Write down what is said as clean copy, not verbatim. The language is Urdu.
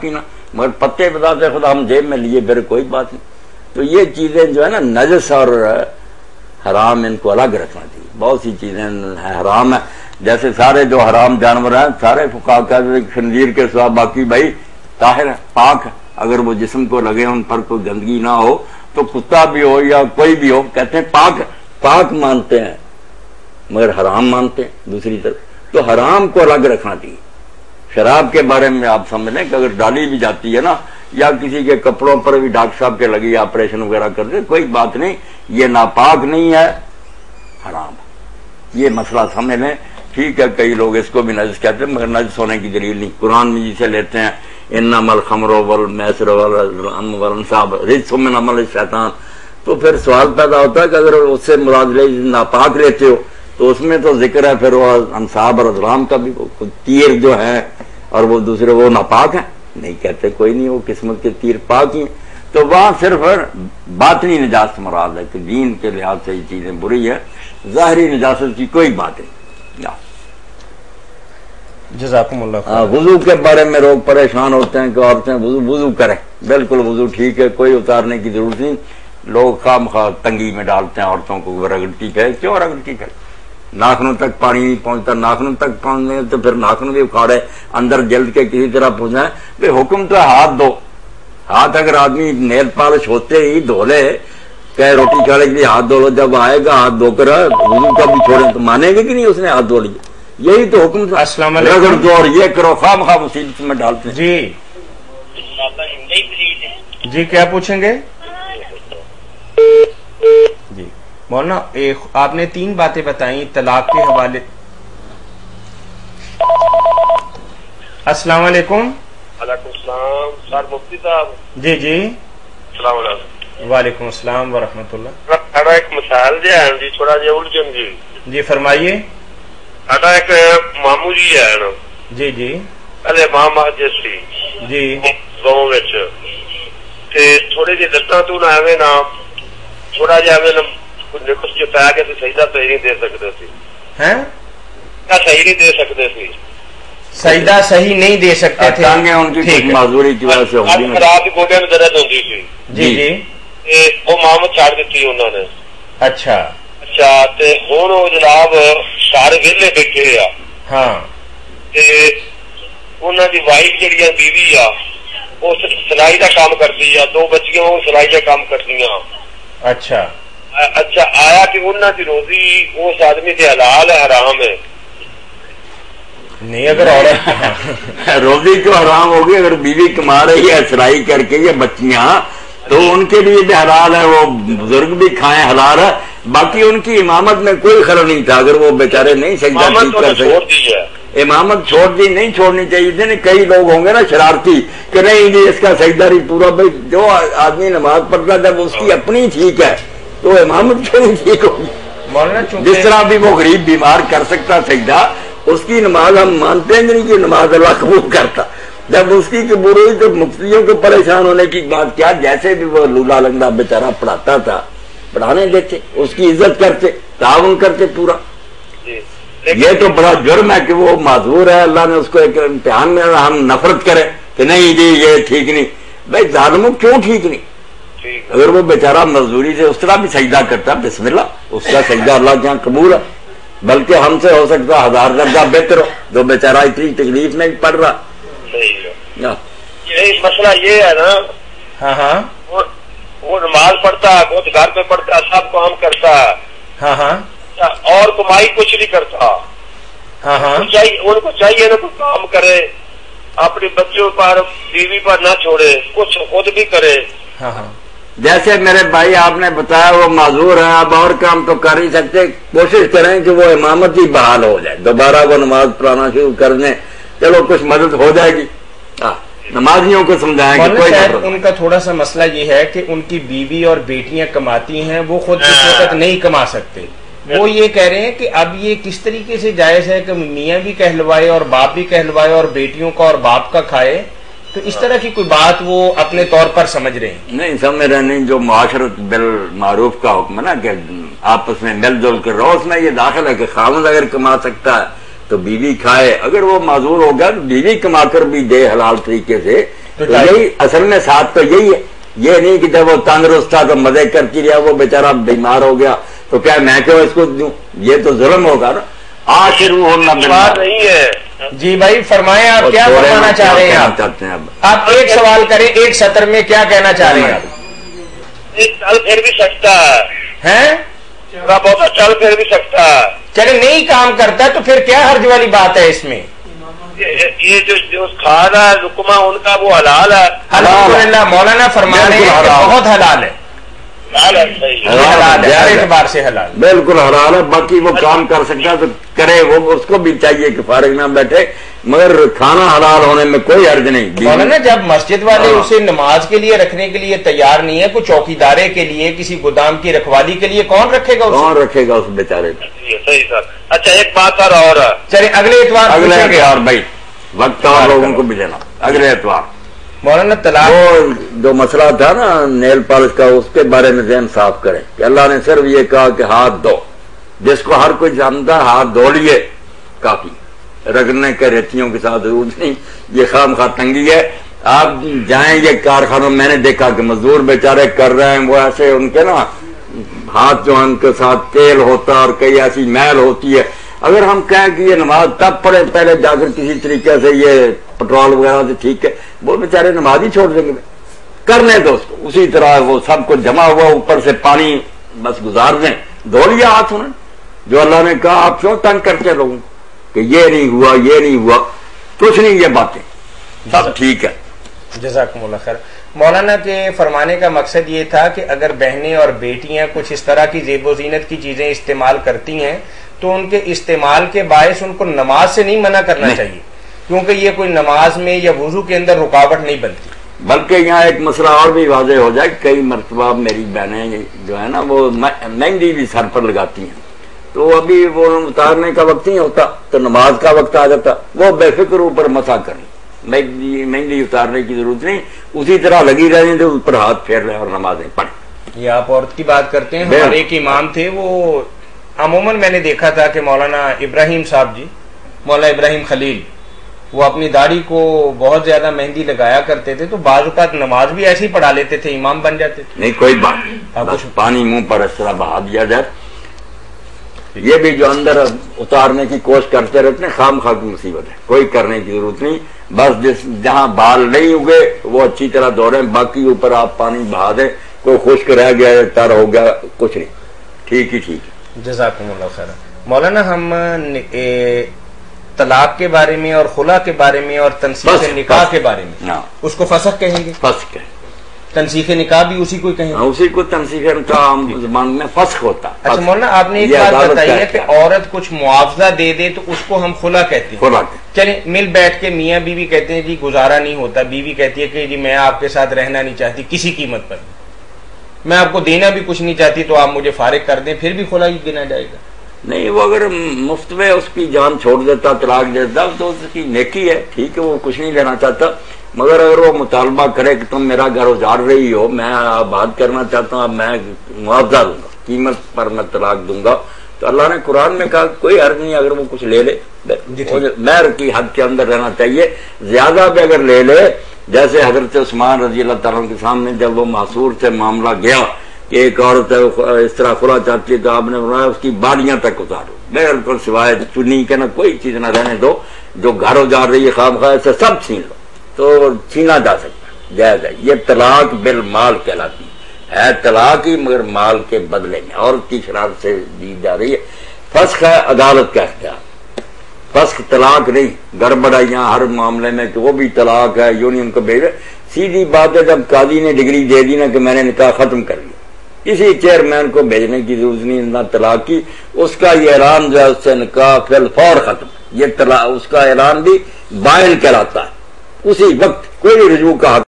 پینا، مگر پتے بتاتے خدا ہم جیب میں لیے پھر کوئی بات نہیں۔ تو یہ چیزیں جو ہے نا نجس اور حرام ان کو الگ رکھنا چاہیے۔ بہت سی چیزیں حرام ہیں، جیسے سارے جو حرام جانور ہیں سارے فقہا کہتے ہیں خنزیر کے سوا باقی بھائی طاہر ہے، پاک ہے، اگر وہ جسم کو لگے ان پر کوئی گندگی نہ ہو تو کتا بھی ہو یا کوئی بھی ہو کہتے ہیں پاک ہے، پاک مانتے ہیں مگر حرام مانتے ہیں دوسری طرف۔ تو حرام کو الگ رکھنا چاہیے۔ شراب کے بارے میں آپ سمجھ لیں کہ اگر ڈالی بھی جاتی ہے نا یا کسی کے کپڑوں پر بھی ڈاکٹر صاحب کے لگی آپریشن وغیرہ کرتے کوئی بات نہیں، یہ ناپاک نہیں ہے، حرام ہے۔ یہ مسئلہ سمجھ لیں۔ ٹھیک ہے کئی لوگ اس کو بھی نجس کہتے ہیں مگر نجس ہونے کی دلیل نہیں۔ قرآن میں جسے لیتے ہیں انما الخمر والمیسر والانصاب رجس من عمل الشیطان، تو پھر سوال پیدا ہوتا ہے کہ اگر اس سے مراد ناپاک لیتے ہو تو اس میں تو ذکر ہے پھر وہ انصاب اور ازلام کا بھی، تیر جو ہے اور وہ دوسرے وہ ناپاک ہیں، نہیں کہتے کوئی نہیں، وہ قسمت کے تیر پاک ہی ہیں۔ تو وہاں صرف باطنی نجاست مراد ہے کہ دین کے لحاظ سے یہ چیزیں بری ہے، ظاہری نجاست کی کوئی بات نہیں۔ جزاکم اللہ خیر۔ وضو کے بارے میں لوگ پریشان ہوتے ہیں کہ عورتیں وضو کریں، بالکل وضو ٹھیک ہے، کوئی اتارنے کی ضرورت نہیں۔ لوگ خواہ مخواہ تنگی میں ڈالتے ہیں عورتوں کو، رگڑتی ہے، کیوں رگڑتی ہے؟ ناخنوں تک پانی نہیں پہنچتا، ناخنوں تک پہنچنے تو پھر ناخن بھی اکھاڑے اندر جلد کے کسی طرح پہنچائیں۔ بھائی حکم تو ہے ہاتھ دو، ہاتھ اگر آدمی نیل پالش ہوتے ہی دھو لے کہ روٹی کھانے کے لیے ہاتھ دھو لو، جب آئے گا ہاتھ دھو کر وضو کا بھی چھوڑیں تو مانے گا کہ نہیں اس نے ہاتھ دھو لیا؟ یہی تو حکم تھا، السلام علیکم، رگڑ دو اور یہ کرو، خواہ مخواہ مصیبت میں ڈالتے ہیں۔ جی کیا پوچھیں گے؟ جی مولانا آپ نے 3 باتیں بتائیں طلاق کے حوالے۔ السلام علیکم۔ وعلیکم السلام سر مفتی صاحب۔ جی جی السلام علیکم۔ وعلیکم السلام ورحمۃ اللہ۔ ساڈا ایک مسائل جہا ہے جی، تھوڑا جہا الجھن جی۔ جی فرمائیے۔ ساڈا ایک مامو جی ہے نا، جی جی پہلے امام مسجد سی جی گاؤں وچ، تے تھوڑے جہے لتاں تو نہ ایویں نہ تھوڑا جہا ایویں نقص جو پی گیا تو سجدہ صحیح نہیں دے سکتے سی، ہیں صحیح نہیں دے سکتے سی، سجدہ صحیح نہیں دے سکتے تھے، ٹانگیں ان کی کچھ معذوری کی وجہ سے ہوگی نا۔ رات گوڈے میں درد ہوتی سی، جی جی تے وہ مام چھاڑ دیتی انہوں نے۔ اچھا اچھا تے ہن وہ جناب سارے ویلے بیٹھے آ، ہاں تے انہاں دی وائف جڑی ہے بیوی آ وہ سلائی دا کام کرتی ہے، 2 بچیاں وہ سلائی دا کام کردیاں۔ اچھا اچھا آیا کہ انہاں دی روزی اس آدمی تے حلال ہے حرام ہے؟ نہیں اگر عورت روزی کیوں حرام ہوگی؟ اگر بیوی کما رہی ہے سلائی کر کے یا بچیاں تو ان کے لیے بھی حلال ہے، وہ بزرگ بھی کھائیں حلال ہے۔ باقی ان کی امامت میں کوئی خلل نہیں تھا، اگر وہ بیچارے نہیں سجدہ ٹھیک کر سکے۔ امامت چھوڑ دی، نہیں چھوڑنی چاہیے تھی۔ کئی لوگ ہوں گے نا شرارتی کہ نہیں جی اس کا سجدہ نہیں پورا، بھائی جو آدمی نماز پڑھتا جب اس کی اپنی ٹھیک ہے تو امامت کیوں نہیں ٹھیک ہوگی؟ مولانا جس طرح بھی وہ غریب بیمار کر سکتا سجدہ، اس کی نماز ہم مانتے ہیں نہیں کہ نماز اللہ قبول کرتا۔ جب اس کی قبول ہوئی تو مفتیوں کو پریشان ہونے کی بات کیا؟ جیسے بھی وہ لولا لنگڑا بیچارہ پڑھاتا تھا پڑھانے دیتے، اس کی عزت کرتے، تعاون کرتے پورا۔ یہ تو بڑا جرم ہے کہ وہ معذور ہے، اللہ نے اس کو ایک امتحان میں ہم نفرت کریں کہ نہیں جی یہ ٹھیک نہیں۔ بھائی ظالموں کیوں ٹھیک نہیں؟ اگر وہ بیچارہ مزدوری سے اس طرح بھی سجدہ کرتا بسم اللہ، اس کا سجدہ اللہ کے یہاں قبول ہے، بلکہ ہم سے ہو سکتا 1000 درجہ بہتر ہو، جو بیچارہ اتنی تکلیف میں پڑ رہا۔ یہی مسئلہ یہ ہے نا، ہاں ہاں وہ نماز پڑھتا ہے، خود گھر پہ پڑھتا ہے، سب کام کرتا ہے، ہاں ہاں اور کمائی کچھ نہیں کرتا۔ ہاں ہاں ان کو چاہیے نا کوئی کام کرے، اپنے بچوں پر بیوی پر نہ چھوڑے، کچھ خود بھی کرے۔ ہاں ہاں جیسے میرے بھائی آپ نے بتایا وہ معذور ہیں، اب اور کام تو کر نہیں سکتے، کوشش کریں کہ وہ امامت ہی بحال ہو جائے، دوبارہ وہ نماز پڑھانا شروع کر دیں، چلو کچھ مدد ہو جائے گی۔ نمازیوں کو سمجھائیں کہ کوئی شاید ان کا تھوڑا سا مسئلہ یہ ہے کہ ان کی بیوی اور بیٹیاں کماتی ہیں، وہ خود اس وقت نہیں کما سکتے۔ وہ یہ کہہ رہے ہیں کہ اب یہ کس طریقے سے جائز ہے کہ میاں بھی کہلوائے اور باپ بھی کہلوائے اور بیٹیوں کا اور باپ کا کھائے، تو اس طرح کی کوئی بات وہ اپنے طور پر سمجھ رہے ہیں؟ نہیں سمجھ رہے نہیں، جو معاشرت بالمعروف کا حکم ہے نا کہ آپس میں مل جل کر رہو، اس میں یہ داخل ہے کہ خاوند اگر کما سکتا ہے تو بیوی کھائے، اگر وہ معذور ہوگا تو بیوی کما کر بھی دے حلال طریقے سے، تو یہی اصل میں ساتھ تو یہی ہے، یہ نہیں کہ جب وہ تندرست تھا تو مزے کرتی رہا، وہ بیچارہ بیمار ہو گیا تو کیا میں کیوں اس کو دوں؟ یہ تو ظلم ہوگا نا۔ آخر بات نہیں ہے۔ جی بھائی فرمائیں، آپ کیا فرمانا چاہ رہے ہیں؟ آپ ایک سوال کریں ایک سطر میں، کیا کہنا چاہ رہے ہیں؟ چل پھر بھی سکتا ہے، تھوڑا بہت چل پھر بھی سکتا ہے۔ چلے نہیں کام کرتا تو پھر کیا حرج والی بات ہے اس میں؟ یہ جو کھانا رکما ان کا وہ حلال ہے۔ الحمدللہ مولانا فرما رہے ہیں کہ بہت حلال ہے، حلال ہے، ہر اعتبار سے حلال، بالکل حلال ہے۔ باقی وہ کام کر سکتا تو کرے، وہ اس کو بھی چاہیے کہ فارغ نہ بیٹھے، مگر کھانا حلال ہونے میں کوئی حرج نہیں۔ مولانا جب مسجد والے اسے نماز کے لیے رکھنے کے لیے تیار نہیں ہے، کوئی چوکیدارے کے لیے، کسی گودام کی رکھوالی کے لیے، کون رکھے گا اسے؟ کون رکھے گا اس بیچارے کو؟ صحیح سر۔ اچھا ایک بات سر اور ہے، چلے اگلے اتوار بھائی وقت اور لوگوں کو بھی دینا، اگلے اتوار مولانا طلاق وہ جو مسئلہ تھا نا نیل پالش کا، اس کے بارے میں ذہن صاف کریں کہ اللہ نے صرف یہ کہا کہ ہاتھ دھو، جس کو ہر کوئی جانتا ہاتھ دھو لیے کافی، رگڑنے کے ریتیوں کے ساتھ ضرورت نہیں، یہ خام خواہ تنگی ہے۔ آپ جائیں یہ کارخانوں، میں نے دیکھا کہ مزدور بیچارے کر رہے ہیں، وہ ایسے ان کے نا ہاتھ جو ان کے ساتھ تیل ہوتا اور کئی ایسی میل ہوتی ہے۔ اگر ہم کہیں کہ یہ نماز تب پڑھے پہلے جا کر کسی طریقے سے یہ پٹرول وغیرہ سے ٹھیک ہے، وہ بیچارے نماز ہی چھوڑ دیں گے، کرنے دو اس کو اسی طرح، وہ سب کچھ جمع ہوا اوپر سے پانی بس گزار دیں، دھو لیا ہاتھ انہیں۔ جو اللہ نے کہا آپ کیوں تنگ کرتے لوگوں کہ یہ نہیں ہوا یہ نہیں ہوا، کچھ نہیں، یہ باتیں سب ٹھیک ہے۔ جزاکم اللہ خیر۔ مولانا کے فرمانے کا مقصد یہ تھا کہ اگر بہنیں اور بیٹیاں کچھ اس طرح کی زیب و زینت کی چیزیں استعمال کرتی ہیں تو ان کے استعمال کے باعث ان کو نماز سے نہیں منع کرنا چاہیے، کیونکہ یہ کوئی نماز میں یا وضو کے اندر رکاوٹ نہیں بنتی۔ بلکہ یہاں ایک مسئلہ اور بھی واضح ہو جائے، کئی مرتبہ میری بہنیں جو ہے نا وہ مہندی بھی سر پر لگاتی ہیں، تو ابھی وہ اتارنے کا وقت نہیں ہوتا تو نماز کا وقت آ جاتا، وہ بے فکر اوپر مسا کریں، مہندی اتارنے کی ضرورت نہیں، اسی طرح لگی رہیں تو اوپر ہاتھ پھیر رہے اور نمازیں پڑھیں۔ یہ آپ عورت کی بات کرتے ہیں، ہمارے ایک امام تھے، وہ عموماً میں نے دیکھا تھا کہ مولانا ابراہیم صاحب جی، مولانا ابراہیم خلیل، وہ اپنی داڑھی کو بہت زیادہ مہندی لگایا کرتے تھے، تو بعض اوقات نماز بھی ایسے ہی پڑھا لیتے تھے، امام بن جاتے تھے۔ نہیں کوئی بات نہیں، بس پانی منہ پر اس طرح بہا دیا جائے۔ یہ بھی جو اندر اتارنے کی کوشش کرتے رہتے ہیں خام خواہ کی مصیبت ہے، کوئی کرنے کی ضرورت نہیں، بس جہاں بال نہیں اگے وہ اچھی طرح دھوڑیں، باقی اوپر آپ پانی بہا دیں، کوئی خشک رہ گیا تر ہو گیا کچھ نہیں، ٹھیک ہی ٹھیک ہے۔ جزاکم اللہ خیر۔ مولانا ہم طلاق کے بارے میں اور خلا کے بارے میں اور تنسیخ نکاح کے بارے میں، اس کو فسخ کہیں گے؟ فسخ کہیں، تنسیخ نکاح بھی اسی کو کہیں گے؟ اسی کو تنسیخ نکاح عام زبان میں فسخ ہوتا ہے۔ اچھا مولانا آپ نے ایک بات بتائی ہے کہ عورت کچھ معاوضہ دے دے تو اس کو ہم خلا کہتے ہیں، خلا کہتے ہیں۔ چلیں مل بیٹھ کے میاں بیوی کہتے ہیں جی گزارا نہیں ہوتا، بیوی کہتی ہے کہ جی میں آپ کے ساتھ رہنا نہیں چاہتی کسی قیمت پر، میں آپ کو دینا بھی کچھ نہیں چاہتی تو آپ مجھے فارغ کر دیں، پھر بھی خلا ہی گنا جائے گا؟ نہیں، وہ اگر مفت میں اس کی جان چھوڑ دیتا، طلاق دیتا تو اس کی نیکی ہے، ٹھیک ہے، وہ کچھ نہیں لینا چاہتا، مگر اگر وہ مطالبہ کرے کہ تم میرا گھر اجاڑ رہی ہو، میں آباد کرنا چاہتا ہوں، اب میں معاوضہ دوں گا، قیمت پر میں طلاق دوں گا، تو اللہ نے قرآن میں کہا کوئی حرج نہیں اگر وہ کچھ لے لے، مہر کی حد کے اندر رہنا چاہیے، زیادہ بھی اگر لے لے، جیسے حضرت عثمان رضی اللہ تعالیٰ کے سامنے جب وہ معصور سے معاملہ گیا کہ ایک عورت اس طرح خلا چاہتی ہے تو آپ نے بنایا اس کی بالیاں تک اتارو، بالکل سوائے چنی کے نہ کوئی چیز نہ رہنے دو، جو گھر اجاڑ رہی ہے خام خواہ سے سب چھین لو، تو چھینا جا سکتا ہے، جائز ہے۔ یہ طلاق بالمال کہلاتی ہے طلاق ہی مگر مال کے بدلے میں، عورت کی شرارت سے دی جا رہی ہے۔ فسخ ہے عدالت کا اختیار، فسخ طلاق نہیں، گڑبڑ ہے یہاں ہر معاملے میں کہ وہ بھی طلاق ہے یونین کو بھیجے، سیدھی بات ہے جب قاضی نے ڈگری دے دی نا کہ میں نے نکاح ختم کر لیا، کسی چیئرمین کو بھیجنے کی ضرورت نہیں نہ طلاق کی، اس کا یہ اعلان جو ہے اس سے نکاح فی الفور ختم، یہ طلاق اس کا اعلان بھی بائن کہلاتا ہے، اسی وقت کوئی رجوع کا حق